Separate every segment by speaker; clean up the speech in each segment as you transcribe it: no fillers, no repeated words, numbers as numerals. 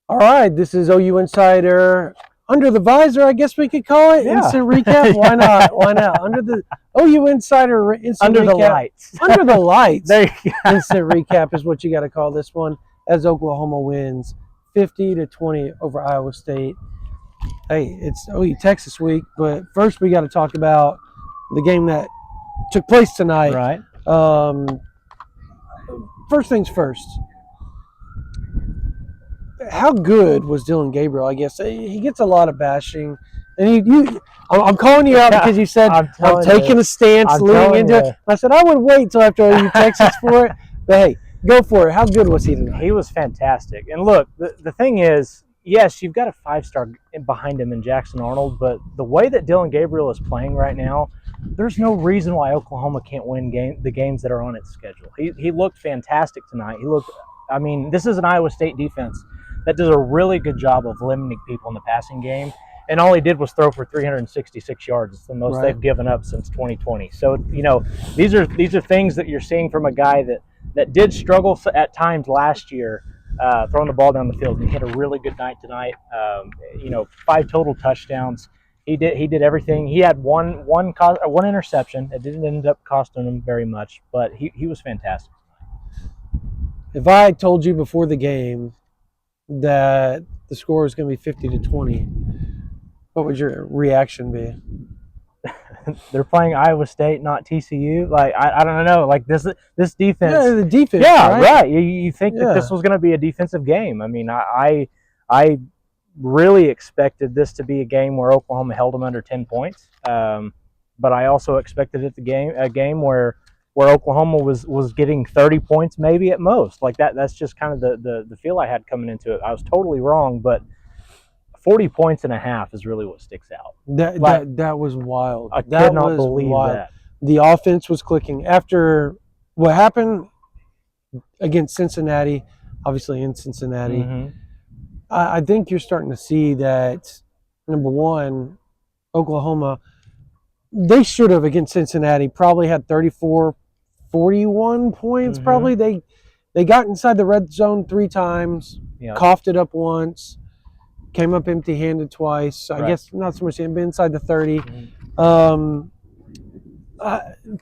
Speaker 1: All right, this is OU Insider under the visor, I guess we could call it.
Speaker 2: Yeah.
Speaker 1: Instant recap. Why not? Why not? Under the OU Insider instant
Speaker 2: Under
Speaker 1: recap.
Speaker 2: the lights.
Speaker 1: Under the lights.
Speaker 2: There you go.
Speaker 1: Instant recap is what you got to call this one, as Oklahoma wins 50-20 over Iowa State. Hey, it's OU Texas week, but first we got to talk about the game that took place tonight.
Speaker 2: Right.
Speaker 1: First things first. How good was Dillon Gabriel? I guess he gets a lot of bashing, and I'm calling you out because you said I'm taking a stance leading into it. I said I would wait till after OU Texas for it, but hey, go for it. How good was he tonight?
Speaker 2: He was fantastic. And look, the thing is, yes, you've got a 5-star behind him in Jackson Arnold, but the way that Dillon Gabriel is playing right now, there's no reason why Oklahoma can't win the games that are on its schedule. He looked fantastic tonight. I mean, this is an Iowa State defense that does a really good job of limiting people in the passing game. And all he did was throw for 366 yards. It's the most they've given up since 2020. So, these are things that you're seeing from a guy that did struggle at times last year, throwing the ball down the field. And he had a really good night tonight. 5 total touchdowns. He did everything. He had one interception. It didn't end up costing him very much, but he was fantastic.
Speaker 1: If I had told you before the game that the score is going to be 50-20, what would your reaction be?
Speaker 2: They're playing Iowa State, not TCU. Like I don't know. Like this defense.
Speaker 1: Yeah, the defense.
Speaker 2: Yeah, right. You think that this was going to be a defensive game? I mean, I really expected this to be a game where Oklahoma held them under 10 points. But I also expected a game where Oklahoma was getting 30 points maybe at most. Like that's just kind of the feel I had coming into it. I was totally wrong, but 40 points and a half is really what sticks out.
Speaker 1: That was wild.
Speaker 2: I could not believe that.
Speaker 1: The offense was clicking after what happened against Cincinnati, obviously in Cincinnati.
Speaker 2: Mm-hmm.
Speaker 1: I think you're starting to see that, number one, Oklahoma, they should have against Cincinnati probably had 34, 41 points. Mm-hmm. Probably they got inside the red zone 3 times, coughed it up once, came up empty-handed twice. I guess not so much inside the 30. Mm-hmm.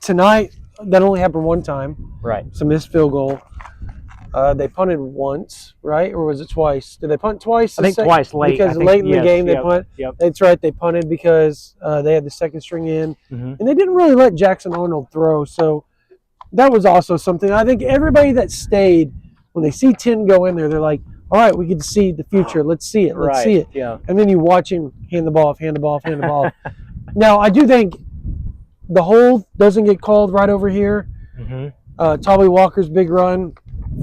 Speaker 1: Tonight, that only happened one time.
Speaker 2: Right.
Speaker 1: It's a missed field goal. They punted once, right? Or was it twice? Did they punt twice?
Speaker 2: I think twice late.
Speaker 1: Because late in the game they punt. Yep. That's right. They punted because they had the second string in. Mm-hmm. And they didn't really let Jackson Arnold throw. So that was also something. I think everybody that stayed, when they see 10 go in there, they're like, all right, we get to see the future. Let's see it. Let's see it.
Speaker 2: Yeah.
Speaker 1: And then you watch him hand the ball off, hand the ball off, hand the ball off. Now, I do think the hold doesn't get called right over here. Mm-hmm. Tommy Walker's big run.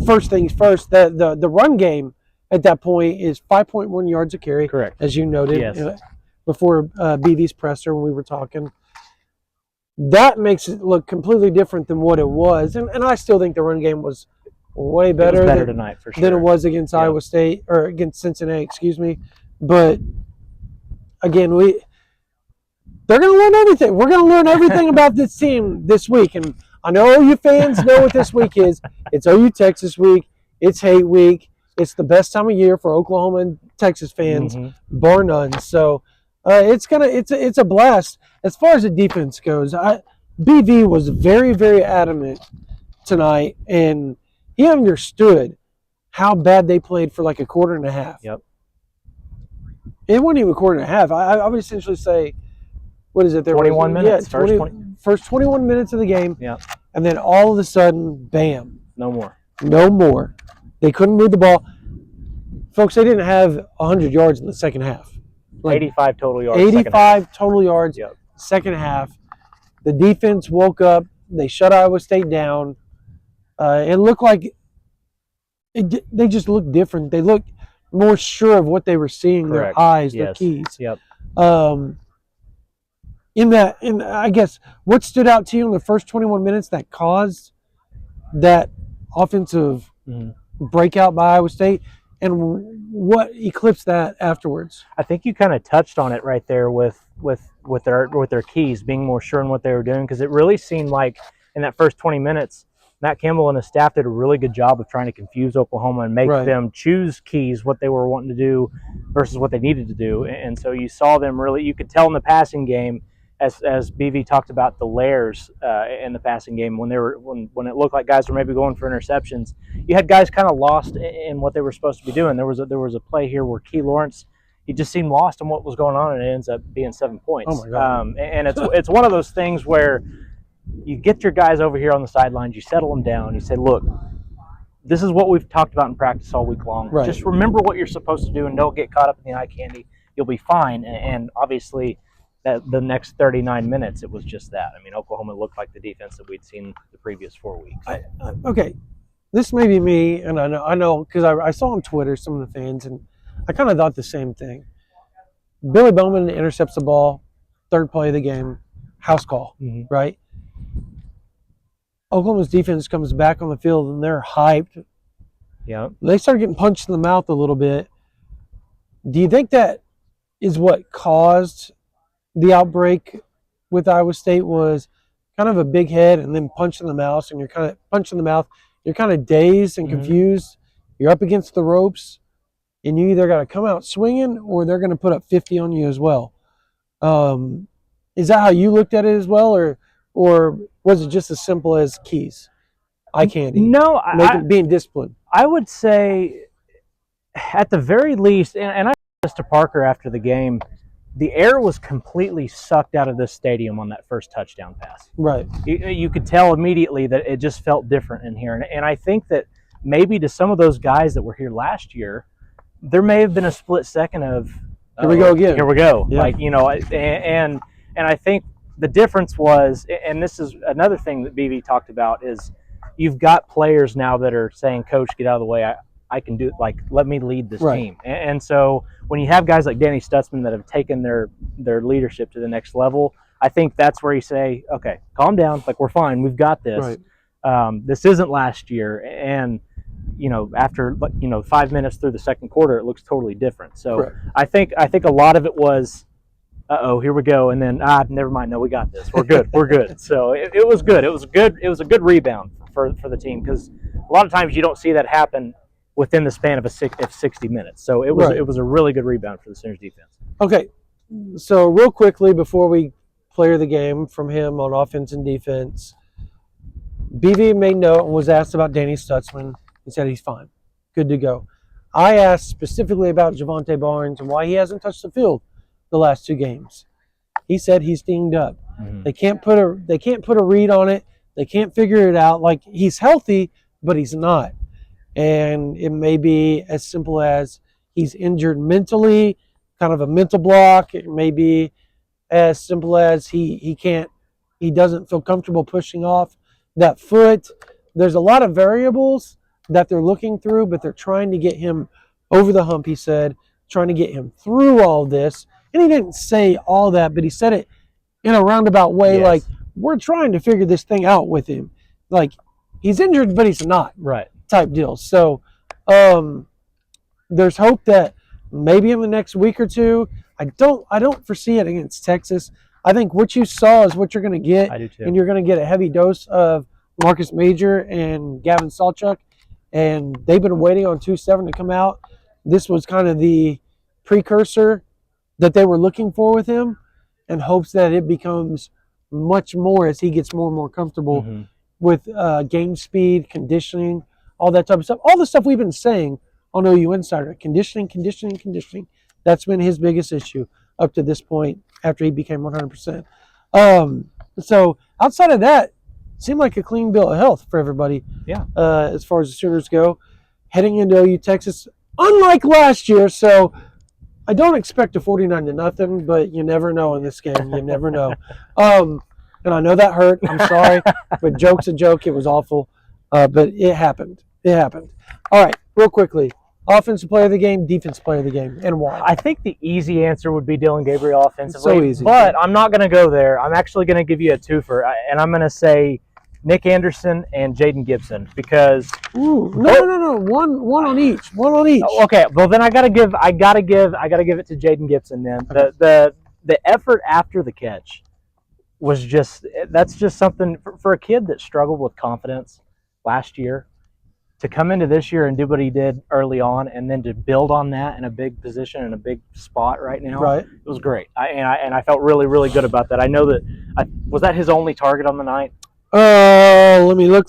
Speaker 1: First things first, the run game at that point is 5.1 yards a carry.
Speaker 2: Correct.
Speaker 1: As you noted before BV's presser when we were talking. That makes it look completely different than what it was. And I still think the run game was way better,
Speaker 2: tonight for sure
Speaker 1: than it was against Iowa State or against Cincinnati, excuse me. But again, they're going to learn everything. We're going to learn everything about this team this week. And I know OU fans know what this week is. It's OU Texas week. It's hate week. It's the best time of year for Oklahoma and Texas fans, bar none. So it's a blast. As far as the defense goes, BV was very, very adamant tonight, and he understood how bad they played for like a quarter and a half.
Speaker 2: Yep.
Speaker 1: It wasn't even a quarter and a half. I would essentially say, what is it?
Speaker 2: 21 minutes.
Speaker 1: Yeah, first 21 minutes of the game.
Speaker 2: Yeah.
Speaker 1: And then all of a sudden, bam.
Speaker 2: No more.
Speaker 1: They couldn't move the ball. Folks, they didn't have 100 yards in the second half.
Speaker 2: 85 total yards.
Speaker 1: 85 total yards.
Speaker 2: Yep.
Speaker 1: Second half. The defense woke up. They shut Iowa State down. It looked like they just looked different. They looked more sure of what they were seeing.
Speaker 2: Correct.
Speaker 1: Their eyes, their keys.
Speaker 2: Yep.
Speaker 1: I guess what stood out to you in the first 21 minutes that caused that offensive breakout by Iowa State, and what eclipsed that afterwards?
Speaker 2: I think you kind of touched on it right there with their keys, being more sure in what they were doing, because it really seemed like in that first 20 minutes Matt Campbell and his staff did a really good job of trying to confuse Oklahoma and make them choose keys, what they were wanting to do versus what they needed to do. And so you saw them really, you could tell in the passing game, as BV talked about the layers in the passing game, when it looked like guys were maybe going for interceptions, you had guys kind of lost in what they were supposed to be doing. There was a play here where Key Lawrence, he just seemed lost in what was going on, and it ends up being 7 points.
Speaker 1: Oh my God.
Speaker 2: And it's one of those things where you get your guys over here on the sidelines, you settle them down, you say, look, this is what we've talked about in practice all week long.
Speaker 1: Right.
Speaker 2: Just remember what you're supposed to do and don't get caught up in the eye candy. You'll be fine. And obviously, the next 39 minutes, it was just that. I mean, Oklahoma looked like the defense that we'd seen the previous 4 weeks.
Speaker 1: Okay, this may be me, and I know because I saw on Twitter some of the fans, and I kind of thought the same thing. Billy Bowman intercepts the ball, third play of the game, house call, right? Oklahoma's defense comes back on the field, and they're hyped.
Speaker 2: Yeah.
Speaker 1: They start getting punched in the mouth a little bit. Do you think that is what caused the outbreak with Iowa State, was kind of a big head and then punch in the mouth, and you're kind of punched in the mouth. You're kind of dazed and confused. You're up against the ropes, and you either got to come out swinging or they're going to put up 50 on you as well. Is that how you looked at it as well, or was it just as simple as keys, eye candy?
Speaker 2: No,
Speaker 1: being disciplined.
Speaker 2: I would say, at the very least, and I said this to Parker after the game, the air was completely sucked out of this stadium on that first touchdown pass.
Speaker 1: Right.
Speaker 2: You could tell immediately that it just felt different in here. And I think that maybe to some of those guys that were here last year, there may have been a split second of,
Speaker 1: here we go again.
Speaker 2: Here we go.
Speaker 1: Yeah.
Speaker 2: Like, and I think the difference was, and this is another thing that BV talked about, is you've got players now that are saying, Coach, get out of the way. I can do it. Like, let me lead this team. And so when you have guys like Danny Stutzman that have taken their leadership to the next level, I think that's where you say, okay, calm down. Like, we're fine. We've got this.
Speaker 1: Right.
Speaker 2: This isn't last year. And, after, 5 minutes through the second quarter, it looks totally different. So I think a lot of it was, here we go. And then, never mind. No, we got this. We're good. We're good. So it was good. It was a good rebound for the team, because a lot of times you don't see that happen within the span of 60 minutes. So it was a really good rebound for the Sooners defense.
Speaker 1: Okay, so real quickly before we player the game from him on offense and defense, BV made note and was asked about Danny Stutzman. He said he's fine, good to go. I asked specifically about Javonte Barnes and why he hasn't touched the field the last 2 games. He said he's dinged up. They can't put a read on it. They can't figure it out. Like, he's healthy, but he's not. And it may be as simple as he's injured mentally, kind of a mental block. It may be as simple as he doesn't feel comfortable pushing off that foot. There's a lot of variables that they're looking through, but they're trying to get him over the hump, he said, trying to get him through all this. And he didn't say all that, but he said it in a roundabout way, like, we're trying to figure this thing out with him. Like, he's injured, but he's not.
Speaker 2: Right.
Speaker 1: Type deal. So there's hope that maybe in the next week or two, I don't foresee it against Texas. I think what you saw is what you're going to get.
Speaker 2: I do too.
Speaker 1: And you're going to get a heavy dose of Marcus Major and Gavin Sawchuk. And they've been waiting on 2-7 to come out. This was kind of the precursor that they were looking for with him, in hopes that it becomes much more as he gets more and more comfortable with game speed, conditioning, all that type of stuff. All the stuff we've been saying on OU Insider. Conditioning. That's been his biggest issue up to this point after he became 100%. So outside of that, it seemed like a clean bill of health for everybody.
Speaker 2: Yeah.
Speaker 1: As far as the Sooners go. Heading into OU Texas, unlike last year, so I don't expect a 49-0, but you never know in this game. You never know. And I know that hurt. I'm sorry. But joke's a joke. It was awful. But it happened. It happened. All right, real quickly. Offensive player of the game, defensive player of the game, and why?
Speaker 2: I think the easy answer would be Dylan Gabriel offensively.
Speaker 1: So easy.
Speaker 2: But I'm not going to go there. I'm actually going to give you a twofer, and I'm going to say Nick Anderson and Jaden Gibson, because
Speaker 1: no. One on each. One on each.
Speaker 2: Okay, well then I gotta give it to Jaden Gibson then. The effort after the catch was that's just something for a kid that struggled with confidence. last year. To come into this year and do what he did early on, and then to build on that in a big position and a big spot right now,
Speaker 1: Right.
Speaker 2: it was great. I felt really, really good about that. I know that was that his only target on the night.
Speaker 1: Let me look.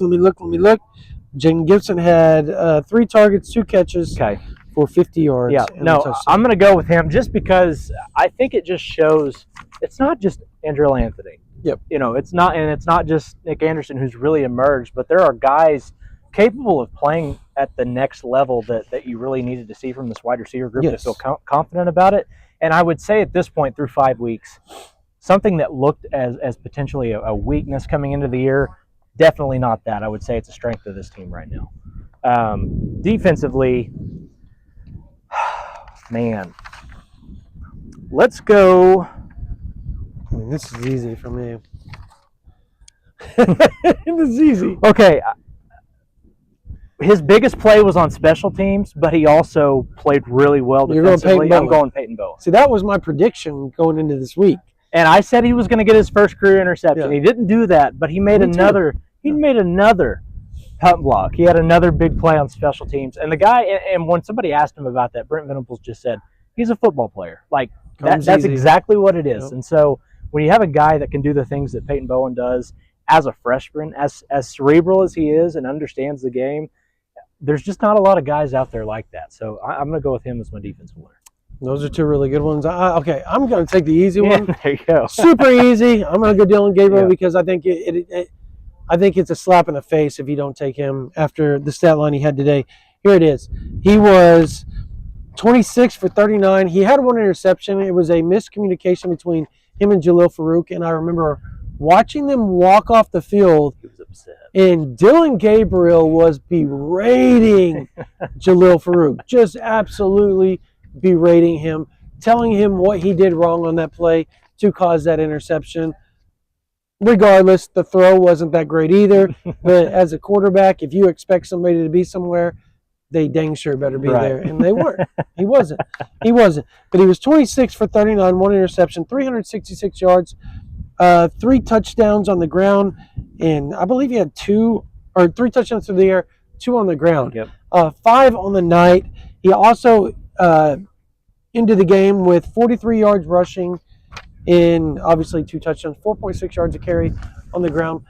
Speaker 1: Jaden Gibson had 3 targets, 2 catches for 50 yards.
Speaker 2: Yeah,
Speaker 1: and
Speaker 2: no, I'm going to go with him just because I think it just shows it's not just Andrew Anthony.
Speaker 1: Yep.
Speaker 2: It's not just Nick Anderson who's really emerged, but there are guys capable of playing at the next level that you really needed to see from this wide receiver group to feel confident about it. And I would say at this point through 5 weeks, something that looked as potentially a weakness coming into the year, definitely not that. I would say it's a strength of this team right now. Defensively, man, let's go.
Speaker 1: I mean, this is easy for me. This is easy.
Speaker 2: Okay. His biggest play was on special teams, but he also played really well defensively. I'm going Peyton Bowen.
Speaker 1: See, that was my prediction going into this week.
Speaker 2: And I said he was going to get his first career interception. Yeah. He didn't do that, but he made another punt block. He had another big play on special teams. And the guy, and when somebody asked him about that, Brent Venables just said, he's a football player. Like, that's exactly what it is. Yep. And so when you have a guy that can do the things that Peyton Bowen does as a freshman, as cerebral as he is and understands the game, there's just not a lot of guys out there like that. So I'm going to go with him as my defensive winner.
Speaker 1: Those are 2 really good ones. Okay, I'm going to take the easy one.
Speaker 2: There you go.
Speaker 1: Super easy. I'm going to go Dylan Gabriel because I think I think it's a slap in the face if you don't take him after the stat line he had today. Here it is. He was 26 for 39. He had 1 interception. It was a miscommunication between him and Jalil Farouk, and I remember watching them walk off the field.
Speaker 2: He was upset.
Speaker 1: And Dylan Gabriel was berating Jalil Farouk, just absolutely berating him, telling him what he did wrong on that play to cause that interception. Regardless, the throw wasn't that great either. But as a quarterback, if you expect somebody to be somewhere, they dang sure better be there. And they weren't. He wasn't. But he was 26 for 39, 1 interception, 366 yards, 3 touchdowns on the ground. And I believe he had 3 touchdowns through the air, 2 on the ground.
Speaker 2: Yep.
Speaker 1: 5 on the night. He also ended the game with 43 yards rushing in obviously 2 touchdowns, 4.6 yards a carry on the ground.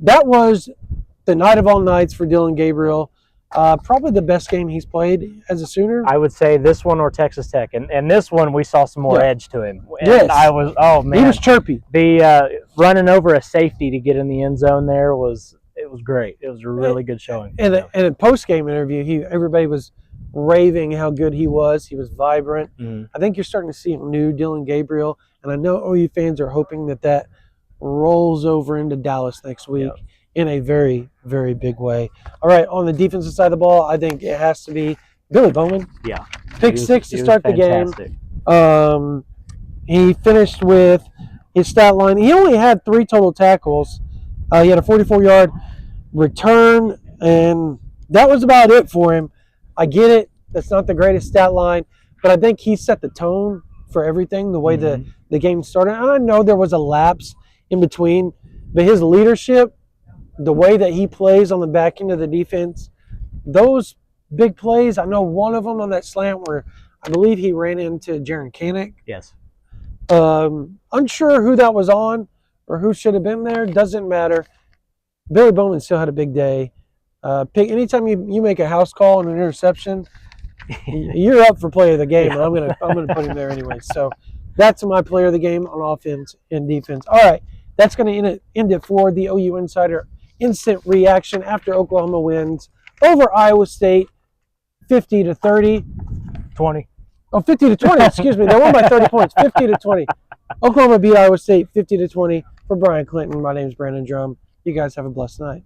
Speaker 1: That was the night of all nights for Dylan Gabriel. Probably the best game he's played as a Sooner.
Speaker 2: I would say this one or Texas Tech. And this one, we saw some more edge to him. And
Speaker 1: yes.
Speaker 2: He
Speaker 1: was chirpy.
Speaker 2: The running over a safety to get in the end zone there was great. It was a really good showing.
Speaker 1: And in a post-game interview, everybody was raving how good he was. He was vibrant.
Speaker 2: Mm-hmm.
Speaker 1: I think you're starting to see a new Dylan Gabriel. And I know OU fans are hoping that rolls over into Dallas next week. Yep. In a very, very big way. All right, on the defensive side of the ball, I think it has to be Billy Bowman.
Speaker 2: Yeah.
Speaker 1: Pick 6 to start the game. He finished with his stat line. He only had 3 total tackles. He had a 44-yard return, and that was about it for him. I get it. That's not the greatest stat line, but I think he set the tone for everything, the way the game started. And I know there was a lapse in between, but his leadership, the way that he plays on the back end of the defense, those big plays, I know one of them on that slant where I believe he ran into Jaron Kanek.
Speaker 2: Yes.
Speaker 1: Unsure who that was on or who should have been there. Doesn't matter. Billy Bowman still had a big day. Anytime you make a house call and an interception, you're up for player of the game. Yeah. And I'm gonna put him there anyway. So that's my player of the game on offense and defense. All right, that's going to end it for the OU Insider Instant Reaction after Oklahoma wins over Iowa State 50-30.
Speaker 2: 20.
Speaker 1: Oh, 50-20, excuse me. They won by 30 points, 50-20. Oklahoma beat Iowa State 50-20. For Bryan Clinton, my name is Brandon Drumm. You guys have a blessed night.